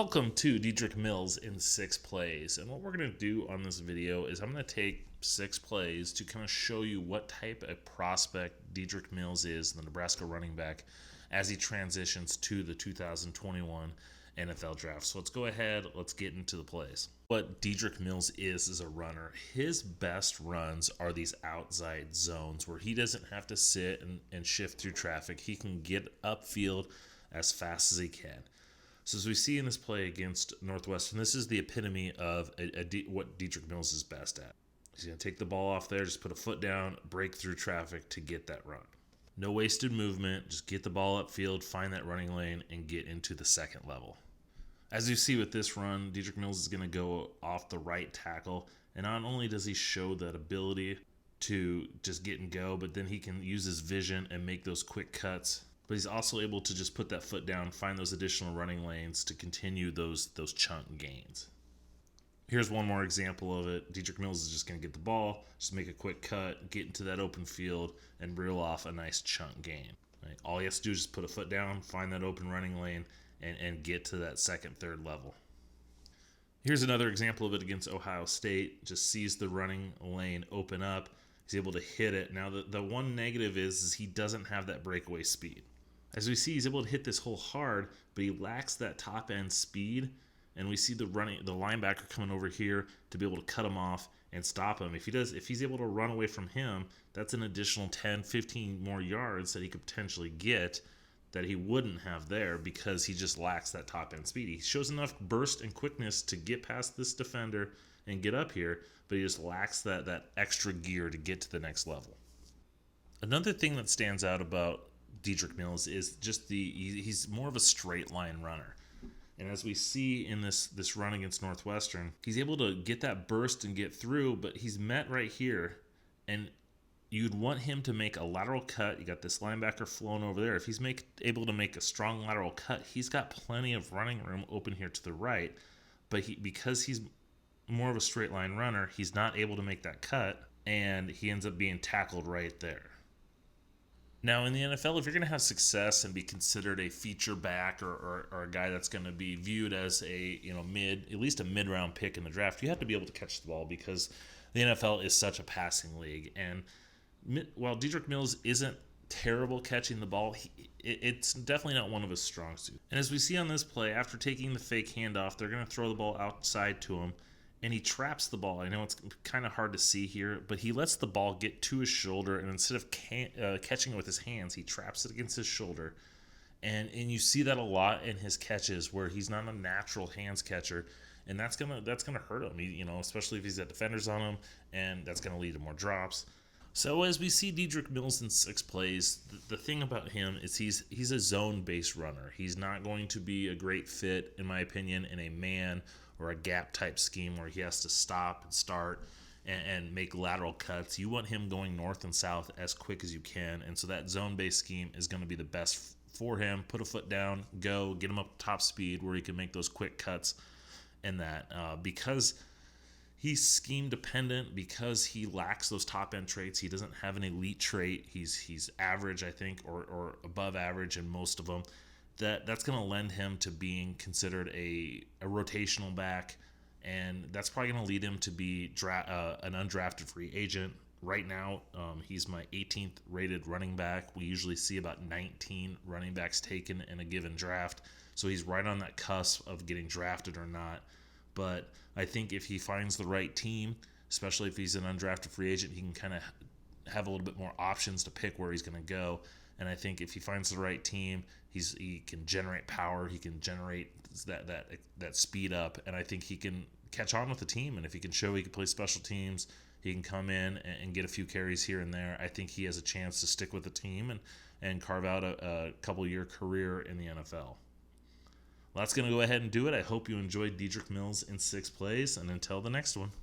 Welcome to Dedrick Mills in 6 plays. And what we're going to do on this video is I'm going to take 6 plays to kind of show you what type of prospect Dedrick Mills is, the Nebraska running back, as he transitions to the 2021 NFL draft. So let's go ahead, let's get into the plays. What Dedrick Mills is a runner. His best runs are these outside zones where he doesn't have to sit and shift through traffic. He can get upfield as fast as he can. So as we see in this play against Northwestern, this is the epitome of what Dedrick Mills is best at. He's going to take the ball off there, just put a foot down, break through traffic to get that run. No wasted movement, just get the ball upfield, find that running lane, and get into the second level. As you see with this run, Dedrick Mills is going to go off the right tackle, and not only does he show that ability to just get and go, but then he can use his vision and make those quick cuts. But he's also able to just put that foot down, find those additional running lanes to continue those chunk gains. Here's one more example of it. Dedrick Mills is just going to get the ball, just make a quick cut, get into that open field, and reel off a nice chunk gain. Right? All he has to do is just put a foot down, find that open running lane, and get to that second, third level. Here's another example of it against Ohio State. Just sees the running lane open up. He's able to hit it. Now, the one negative is he doesn't have that breakaway speed. As we see, he's able to hit this hole hard, but he lacks that top end speed. And we see the linebacker coming over here to be able to cut him off and stop him. If he's able to run away from him, that's an additional 10, 15 more yards that he could potentially get that he wouldn't have there because he just lacks that top end speed. He shows enough burst and quickness to get past this defender and get up here, but he just lacks that extra gear to get to the next level. Another thing that stands out about Dedrick Mills is just he's more of a straight line runner. And as we see in this run against Northwestern, he's able to get that burst and get through, but he's met right here, and you'd want him to make a lateral cut. You got this linebacker flowing over there. If he's able to make a strong lateral cut, he's got plenty of running room open here to the right, but because he's more of a straight line runner, he's not able to make that cut, and he ends up being tackled right there. Now, in the NFL, if you're going to have success and be considered a feature back or a guy that's going to be viewed as at least a mid-round pick in the draft, you have to be able to catch the ball because the NFL is such a passing league. And while Dedrick Mills isn't terrible catching the ball, it's definitely not one of his strong suits. And as we see on this play, after taking the fake handoff, they're going to throw the ball outside to him, and he traps the ball. I know it's kind of hard to see here, but he lets the ball get to his shoulder, and instead of catching it with his hands, he traps it against his shoulder. And you see that a lot in his catches where he's not a natural hands catcher, and that's gonna hurt him. Especially if he's got defenders on him, and that's gonna lead to more drops. So as we see Dedrick Mills in 6 plays, the thing about him is he's a zone-based runner. He's not going to be a great fit, in my opinion, in a man or a gap-type scheme where he has to stop and start and make lateral cuts. You want him going north and south as quick as you can, and so that zone-based scheme is going to be the best for him. Put a foot down, go, get him up to top speed where he can make those quick cuts and that. Because he's scheme dependent, because he lacks those top end traits. He doesn't have an elite trait. He's average, I think, or above average in most of them. That's going to lend him to being considered a rotational back, and that's probably going to lead him to be an undrafted free agent. Right now, he's my 18th rated running back. We usually see about 19 running backs taken in a given draft, so he's right on that cusp of getting drafted or not. But I think if he finds the right team, especially if he's an undrafted free agent, he can kind of have a little bit more options to pick where he's going to go. And I think if he finds the right team, he can generate power, he can generate that speed up, and I think he can catch on with the team. And if he can show he can play special teams, he can come in and get a few carries here and there. I think he has a chance to stick with the team and carve out a couple-year career in the NFL. Well, that's going to go ahead and do it. I hope you enjoyed Dedrick Mills in 6 plays, and until the next one.